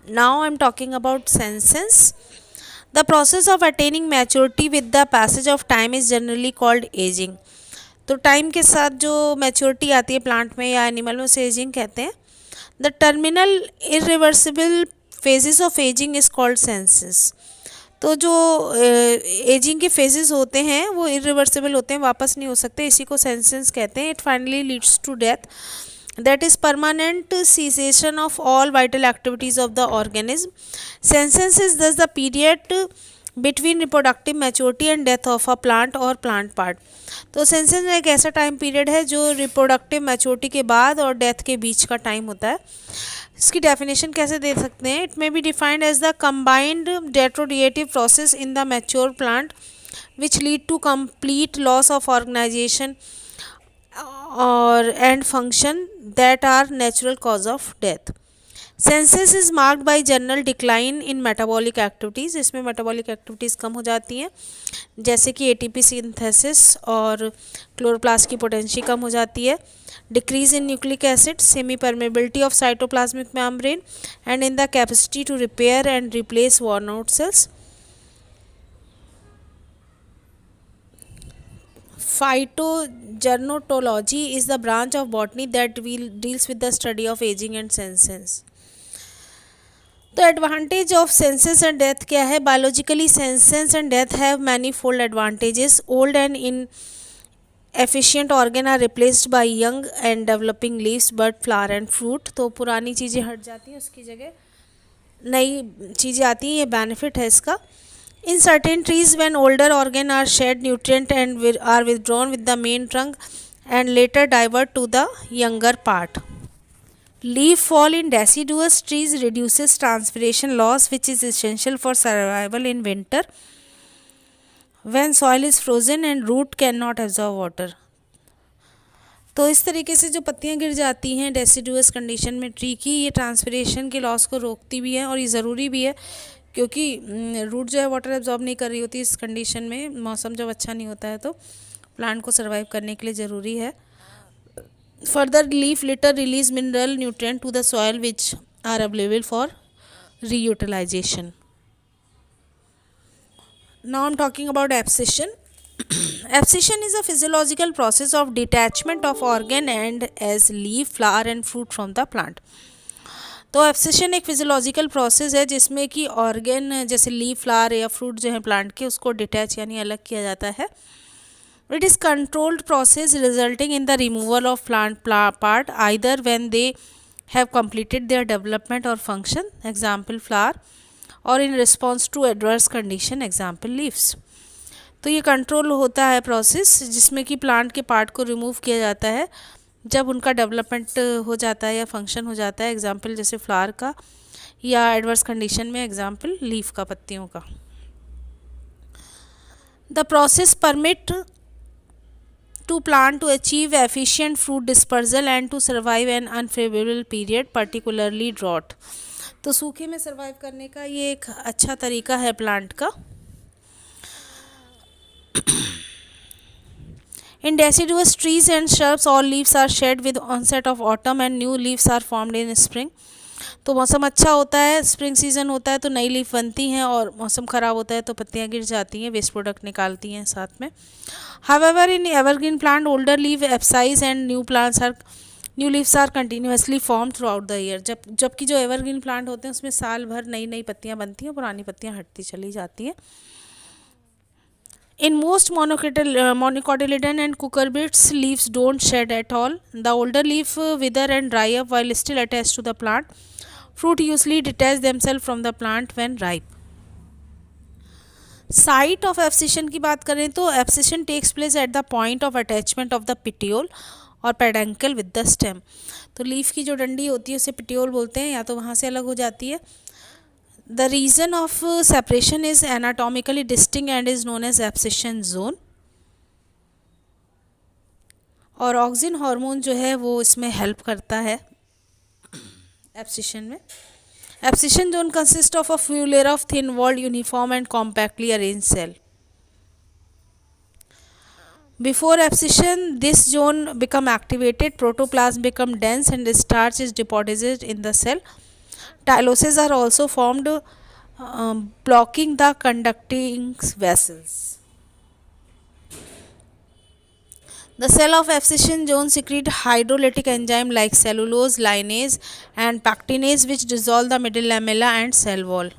Now I'm talking about senescence. The process of attaining maturity with the passage of time is generally called aging. तो time के साथ जो maturity आती है plant में या एनिमल में उसे एजिंग कहते हैं. The terminal irreversible phases of ageing is called senses. तो जो एजिंग के फेजेस होते हैं वो इरिवर्सिबल होते हैं, वापस नहीं हो सकते, इसी को सेंसेस कहते हैं. It finally leads to death, that is permanent cessation of all vital activities of the organism. Senescence is thus the period between reproductive maturity and death of a plant or plant part. तो senses एक ऐसा time period है जो reproductive maturity के बाद और death के बीच का टाइम होता है. इसकी डेफिनेशन कैसे दे सकते हैं? It may be defined as the combined deteriorative process in the mature plant which lead to complete loss of organization or and function that are natural cause of death. Senescence is marked by general decline in metabolic activities. इसमें metabolic activities कम हो जाती हैं, जैसे कि ATP synthesis और chloroplast की potency कम हो जाती है. Decrease in nucleic acid, semi permeability of cytoplasmic membrane and in the capacity to repair and replace worn out cells. Phytogerontology is the branch of botany that deals with the study of aging and senescence. तो advantage of senescence and death क्या है? Biologically senescence and death have many fold advantages. Old and inefficient organ are replaced by young and developing leaves, bud, flower and fruit. तो पुरानी चीज़ें हट जाती हैं, उसकी जगह नई चीज़ें आती हैं, ये बेनिफिट है इसका. In certain trees, when older organs are shed nutrient and are withdrawn with the main trunk and later divert to the younger part. Leaf fall in deciduous trees reduces transpiration loss, which is essential for survival in winter when soil is frozen and root cannot absorb water. तो इस तरीके से जो पत्तियां गिर जाती हैं deciduous condition में ट्री की, ये ट्रांसपिरेशन के लॉस को रोकती भी है और ये ज़रूरी भी है, क्योंकि रूट जो है वाटर एब्जॉर्ब नहीं कर रही होती इस कंडीशन में. मौसम जब अच्छा नहीं होता है तो प्लांट को सर्वाइव करने के लिए ज़रूरी है. Further leaf litter release mineral nutrient to the soil which are available for reutilization. Now I am talking about abscission. Abscission is a physiological process of detachment of organ and as leaf, flower and fruit from the plant. तो abscission एक physiological process है जिसमें कि organ जैसे leaf, flower या fruit जो है plant के, उसको डिटैच यानी अलग किया जाता है. It is controlled process resulting in the removal of plant part either when they have completed their development और फंक्शन, एग्जाम्पल फ्लावर, और in response to adverse condition, example leaves. तो ये कंट्रोल होता है प्रोसेस जिसमें कि प्लांट के part को रिमूव किया जाता है जब उनका डेवलपमेंट हो जाता है या फंक्शन हो जाता है, एग्जाम्पल जैसे फ्लावर का, या एडवर्स कंडीशन में एग्जाम्पल लीफ का, पत्तियों का. The process permit to plant to achieve efficient fruit dispersal and to survive an unfavourable period, particularly drought. तो सूखे में सर्वाइव करने का ये एक अच्छा तरीका है प्लांट का. In deciduous trees and shrubs, all leaves are shed with onset of autumn and new leaves are formed in spring. तो मौसम अच्छा होता है, स्प्रिंग सीजन होता है तो नई लीफ बनती हैं, और मौसम ख़राब होता है तो पत्तियां गिर जाती हैं, वेस्ट प्रोडक्ट निकालती हैं साथ में. However, in evergreen plant, older leaf abscise and new leaves are continuously formed throughout the year. जबकि जो एवरग्रीन प्लांट होते हैं उसमें साल भर नई नई पत्तियां बनती हैं, पुरानी पत्तियां हटती चली जाती हैं. In most monocotyledon and cucurbits, leaves don't shed at all. The older leaf wither and dry up while still attached to the plant. Fruit usually detach themselves from the plant when ripe. Site of abscission की बात करें तो abscission takes place at the point of attachment of the petiole और peduncle with the stem. तो leaf की जो डंडी होती है उसे petiole बोलते हैं, या तो वहाँ से अलग हो जाती है. The region of separation is anatomically distinct and is known as abscission zone. और ऑक्सिन हार्मोन जो है वो इसमें हेल्प करता है एब्सिशन में. Abscission zone consist of a few layer of thin walled uniform and compactly arranged cell. Before abscission, this zone become activated, protoplasm become dense and starch is deposited in the cell. Tyloses are also formed, blocking the conducting vessels. The cell of abscission zone secrete hydrolytic enzyme like cellulose, linase and pectinase which dissolve the middle lamella and cell wall.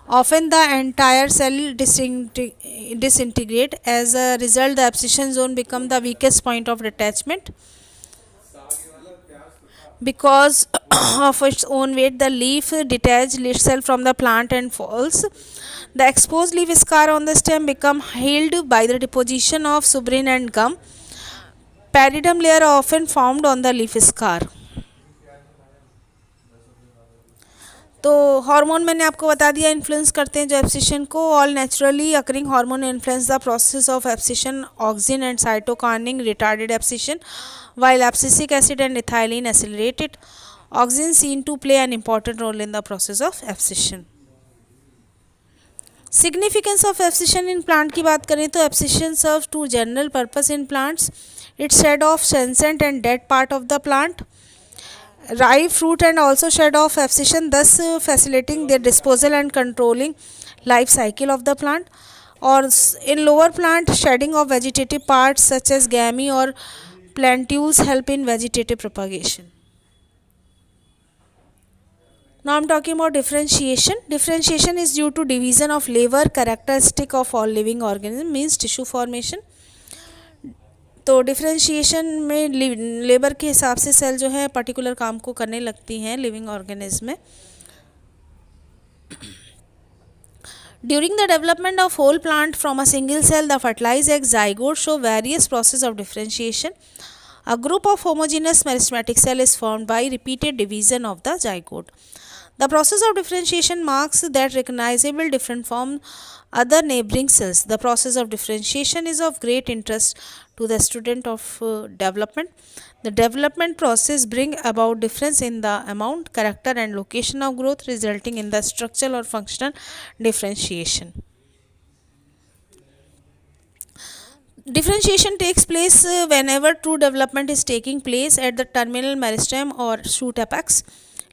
Often the entire cell disintegrate. As a result, the abscission zone become the weakest point of detachment. Because of its own weight, the leaf detaches itself from the plant and falls. The exposed leaf scar on the stem become healed by the deposition of suberin and gum. Peridium layer are often formed on the leaf scar. तो hormone मैंने आपको बता दिया influence करते हैं जो abscission को. All naturally occurring hormone influence the process of abscission. Auxin and cytokinin retarded abscission while abscisic acid and ethylene accelerate it. Auxin seen to play an important role in the process of abscission. Significance of abscission in plant की बात करें तो abscission serves to general purpose in plants. It shed off senescent and dead part of the plant. Ripe fruit and also shed off abscission, thus facilitating their disposal and controlling life cycle of the plant. Or in lower plant, shedding of vegetative parts such as gamy or plantules help in vegetative propagation. Now I am talking about differentiation. Differentiation is due to division of labor characteristic of all living organism, means tissue formation. तो differentiation में labour के हिसाब से cell जो है particular काम को करने लगती हैं लिविंग ऑर्गेनिज्म में. During the development of whole plant from a single cell, the fertilized egg zygote show various process of differentiation. A group of homogeneous meristematic cell is formed by repeated division of the zygote. The process of differentiation marks that recognizable different from other neighboring cells. The process of differentiation is of great interest to the student of development. The development process bring about difference in the amount, character and location of growth, resulting in the structural or functional differentiation. Differentiation takes place whenever true development is taking place at the terminal meristem or shoot apex.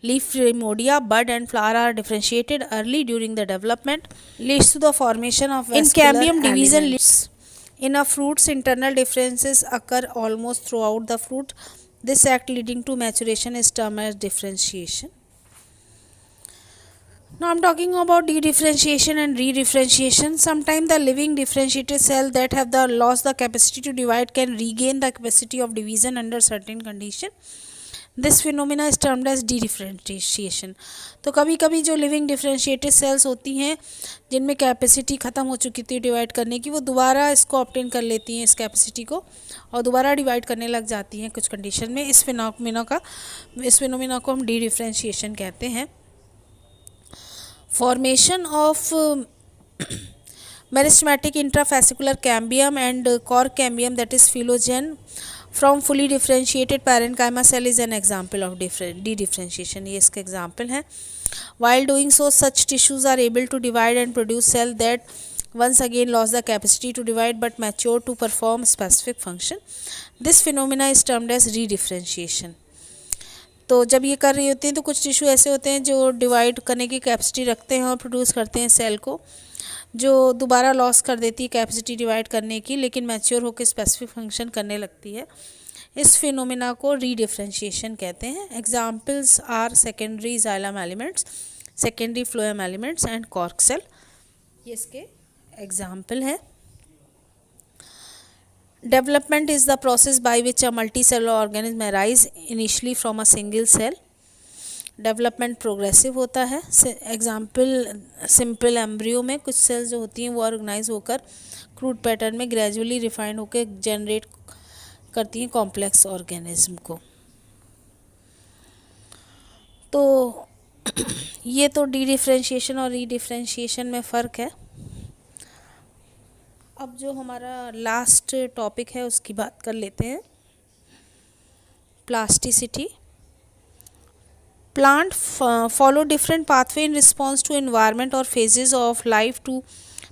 Leaf, primodia, bud and flower are differentiated early during the development, leads to the formation of vascular in cambium division elements. In a fruit's internal differences occur almost throughout the fruit. This act leading to maturation is termed as differentiation. Now I am talking about dedifferentiation and redifferentiation. Sometimes the living differentiated cell that have lost the capacity to divide can regain the capacity of division under certain condition. This phenomena is termed as dedifferentiation. तो कभी कभी जो living differentiated sales होती हैं जिनमें capacity ख़त्म हो चुकी थी डिवाइड करने की, वो दोबारा इसको ऑब्टेन कर लेती हैं इस कैपेसिटी को और दोबारा डिवाइड करने लग जाती हैं कुछ कंडीशन में. इस फिनोमिना को हम डिफरेंशिएशन कहते हैं. Formation of meristematic intrafascicular cambium and cork cambium that is phellogen from fully differentiated parenchyma cell is an example of dedifferentiation. ये इसके example है. While doing so, such tissues are able to divide and produce cell that once again lost the capacity to divide but mature to perform specific function. This phenomena is termed as redifferentiation. तो जब ये कर रही होती हैं तो कुछ tissue ऐसे होते हैं जो डिवाइड करने की कैपेसिटी रखते हैं और प्रोड्यूस करते हैं सेल को, जो दोबारा लॉस कर देती है कैपेसिटी डिवाइड करने की, लेकिन मैच्योर होकर स्पेसिफिक फंक्शन करने लगती है. इस फिनोमिना को रीडिफरेंशिएशन कहते हैं. Examples are secondary xylem elements, secondary phloem elements and cork cell. ये इसके एग्जाम्पल है. Development is the process by which a multicellular organism arise initially from a single cell. Development progressive होता है. Example simple embryo में कुछ sales जो होती हैं वो ऑर्गेनाइज होकर क्रूड पैटर्न में ग्रेजुअली रिफाइंड होकर जनरेट करती हैं कॉम्प्लेक्स ऑर्गेनिज्म को. तो ये तो डिफरेंशिएशन और रीडिफरेंशिएशन में फ़र्क है. अब जो हमारा लास्ट टॉपिक है उसकी बात कर लेते हैं. Plasticity. Plant follow different pathway in response to environment or phases of life to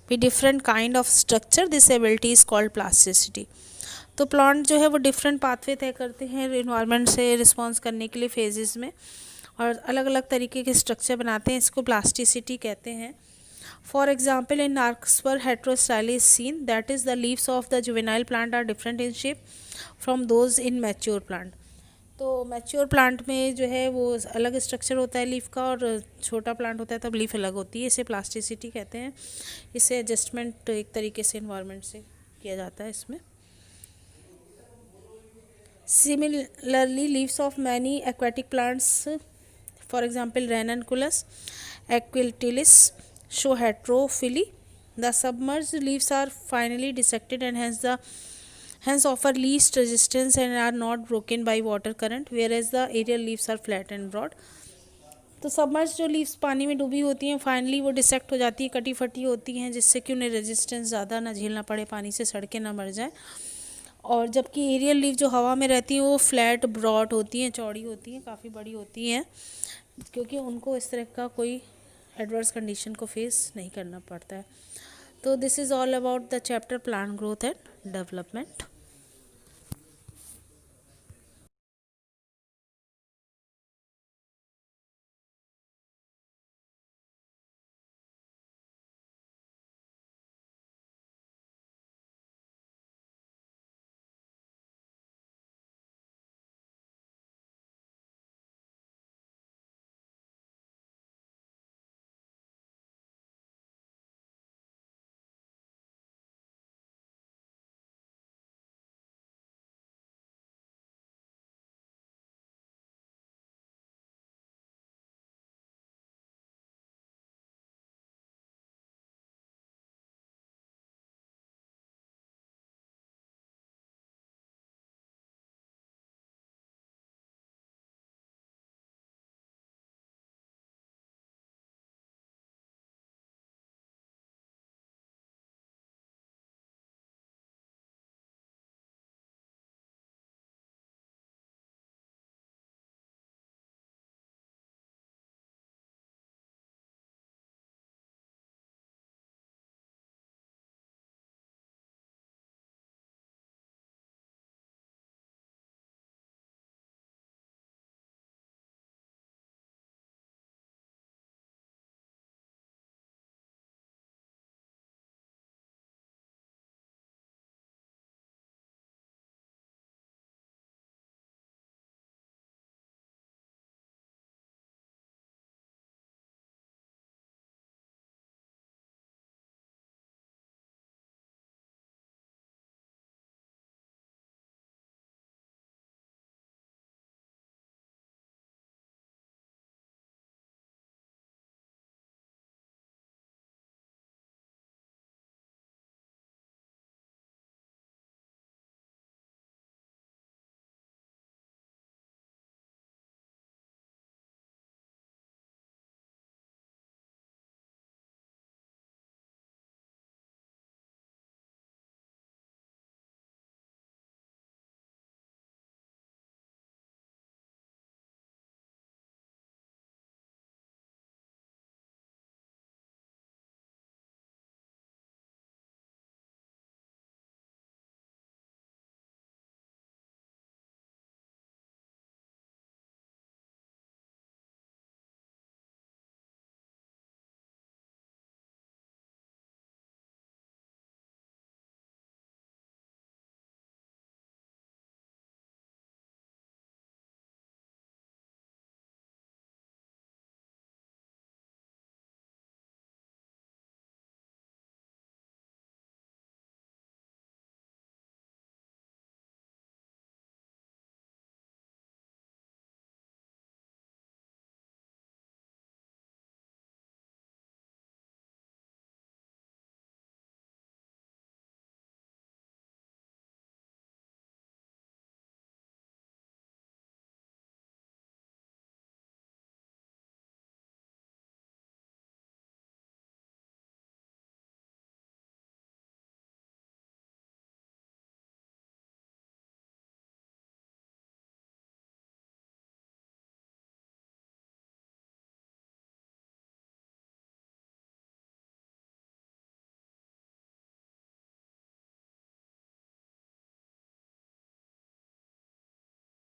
be different kind of structure. This ability is called plasticity. तो प्लांट जो है वो डिफरेंट पाथवे तय करते हैं इन्वायरमेंट से रिस्पॉन्स करने के लिए फेजेस में. और अलग अलग तरीके के स्ट्रक्चर बनाते हैं, इसको प्लास्टिसिटी कहते हैं। For example in larkspur heterostyle is seen, that is the leaves of the juvenile plant are different in shape from those in mature plant. तो मैच्योर प्लांट में जो है वो अलग स्ट्रक्चर होता है लीफ का, और छोटा प्लांट होता है तब लीफ अलग होती है, इसे प्लास्टिसिटी कहते हैं। इसे एडजस्टमेंट एक तरीके से इन्वायरमेंट से किया जाता है इसमें। Similarly, leaves of many aquatic plants, for example Ranunculus, Equitilis, show heterophyly. The submerged leaves are finely dissected and hence offer least resistance and are not broken by water current, whereas the aerial leaves are flat and broad. तो submerge जो leaves पानी में डूबी होती हैं finally वो dissect हो जाती है, कटी फटी होती हैं, जिससे कि उन्हें रेजिस्टेंस ज़्यादा ना झेलना पड़े, पानी से सड़ के ना मर जाए। और जबकि एरियल लीफ जो हवा में रहती हैं वो फ्लैट ब्रॉड होती हैं, चौड़ी होती हैं, काफ़ी बड़ी होती हैं, क्योंकि उनको इस तरह का कोई एडवर्स कंडीशन को फेस नहीं करना पड़ता है। तो this is all about the chapter plant growth and development.